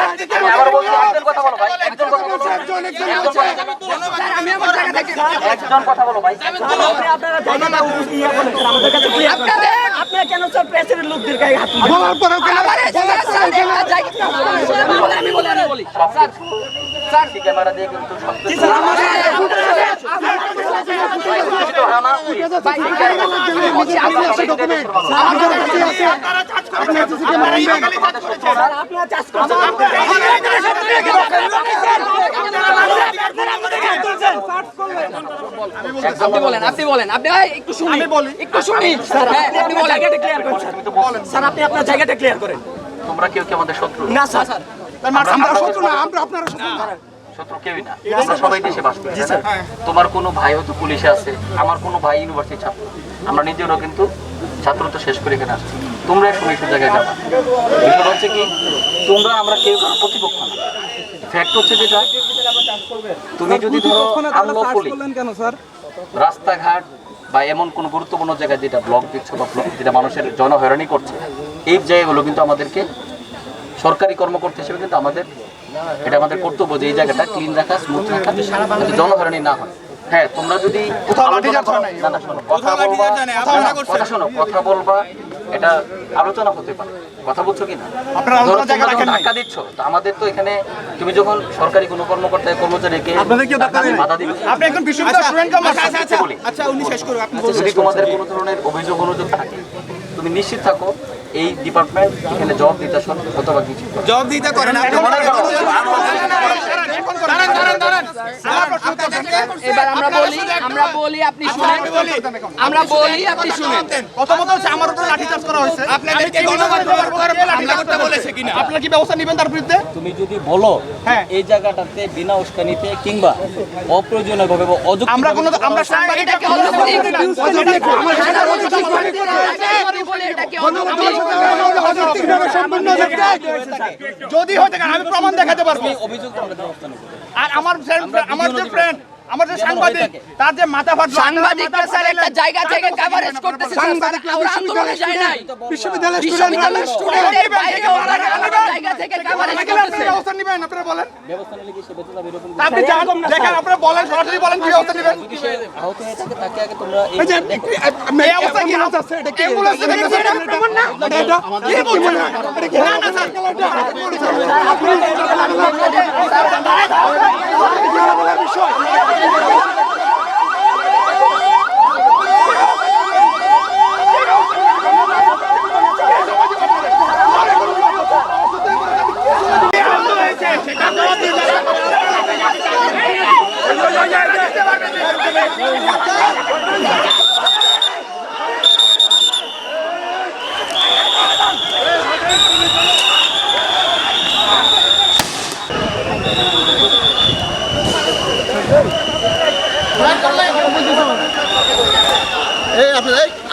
আমি আবার বলছি একজন কথা বলো ভাই, একজন কথা বলো, একজন কথা বলো ভাই। আপনারা জায়গাটা ইয়া করেন আমাদের কাছে আপনারা কেন স্যার প্রেসিডেন্ট লোকদের গায়ে হাত তুলছেন? বলার পরেও কেন আমি বলি স্যার ক্যামেরা দিয়ে কিন্তু আপনি বলেন আপনি একটু শুনি, একটু শুনি স্যার, আপনি বলেন, স্যার আপনি আপনার জায়গাটা ক্লিয়ার করেন। তোমরা কেউ কি আমাদের শত্রু? না স্যার, আমরা শত্রু না, আপনারা শত্রু না। শত্রু কেউই না, আমরা সবাই দেশে বাস করি। তোমার কোনো ভাই হয়তো পুলিশে আছে, আমার কোনো ভাই ইউনিভার্সিটি ছাত্র, আমরা নিজেরও কিন্তু ছাত্রত্ব শেষ করে এখানে আসছি। তোমরা সময় সব জায়গায় যাবা। বিষয়টা হচ্ছে কি, তোমরা আমরা কেউ কারো প্রতিপক্ষ না। ফ্যাক্ট হচ্ছে যেটা, তুমি যদি ধরো আনলফুলি রাস্তাঘাট বা এমন কোনো গুরুত্বপূর্ণ জায়গায় যেটা ব্লক দিচ্ছ বা যেটা মানুষের জনহয়রানি করছে, এই জায়গাগুলো কিন্তু আমাদেরকে সরকারি কর্মকর্তা হিসেবে কিন্তু এটা আমাদের কর্তব্য যে এই জায়গাটা ক্লিন রাখা, স্মুথ রাখা, যাতে জনহয়রানি না হয়। হ্যাঁ, তোমরা যদি কথা বলবা, এটা আলোচনা হতে পারে, কথা বলছো কিনা, ধাক্কা দিচ্ছ। তো আমাদের তো এখানে তুমি যখন সরকারি কোনো কর্মকর্তা কর্মচারীকে বাধা দিবে, যদি তোমাদের কোনো ধরনের অভিযোগ থাকে, তুমি নিশ্চিত থাকো এই ডিপার্টমেন্ট এখানে জবাব দিতে অথবা কিছু জবাব দিতে করেন। এবার আমরা বলি আপনি শুনেন, আমরা বলি আপনি শুনেন। প্রথমত হচ্ছে আমার উপর লাঠিচার্জ করা হয়েছে, আপনাদেরকে হামলা করতে বলেছে কিনা, আপনারা কি ব্যবস্থা নেবেন তার বিরুদ্ধে? তুমি যদি বলো এই জায়গাটাতে বিনা উস্কানিতে কিংবা অপ্রয়োজনীয়ভাবে অযৌক্তিক, আমরা সাংবাদিক যদি হয়ে থাকে আমি প্রমাণ দেখাতে পারবো। অভিযোগ আমরা ব্যবস্থা নেব। আর আমার যে ফ্রেন্ড, আমার যে সাংবাদিক, তার যে মাথা ফাটলো, সাংবাদিকরা স্যার একটা জায়গা থেকে কভারেজ করতেছে স্যার, আমরা আন্দোলনে যাই নাই, বিশ্ববিদ্যালয়ের স্টুডেন্টের বাইরে ওরা জায়গা থেকে কভারেজ করতেছে। ব্যবস্থা নেবেন আপনারা বলেন, ব্যবস্থা নিলে কি সে বেঁচে যাবে এরকম? আপনি দেখেন, আপনারা বলেন, সরাসরি বলেন কি ব্যবস্থা নেবেন। যদি সে আহত হয়ে থাকে তাকে আগে তোমরা এই অবস্থা কি আছে? এটা কি অ্যাম্বুলেন্স দেখতেছেন? এটা প্রমাণ না, এটা কি বলছেন? এটা কি না না স্যার, বিষয়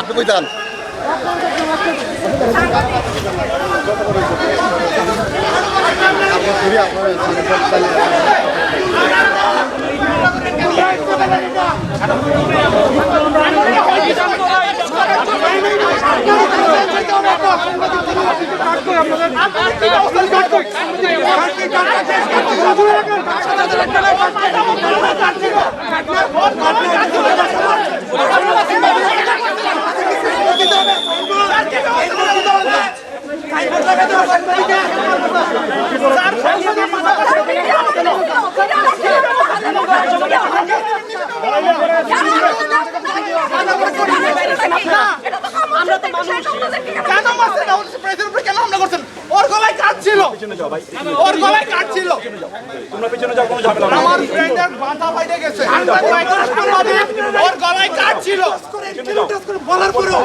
আপনি কই যান? ওর গলায় কাট ছিল, তোমরা পিছনে যাও, কোনো ঝামেলা না। আমার ফ্রেন্ডের মাথা ফাইটে গেছে, ওর গলায় কাট ছিল, বলার পরেও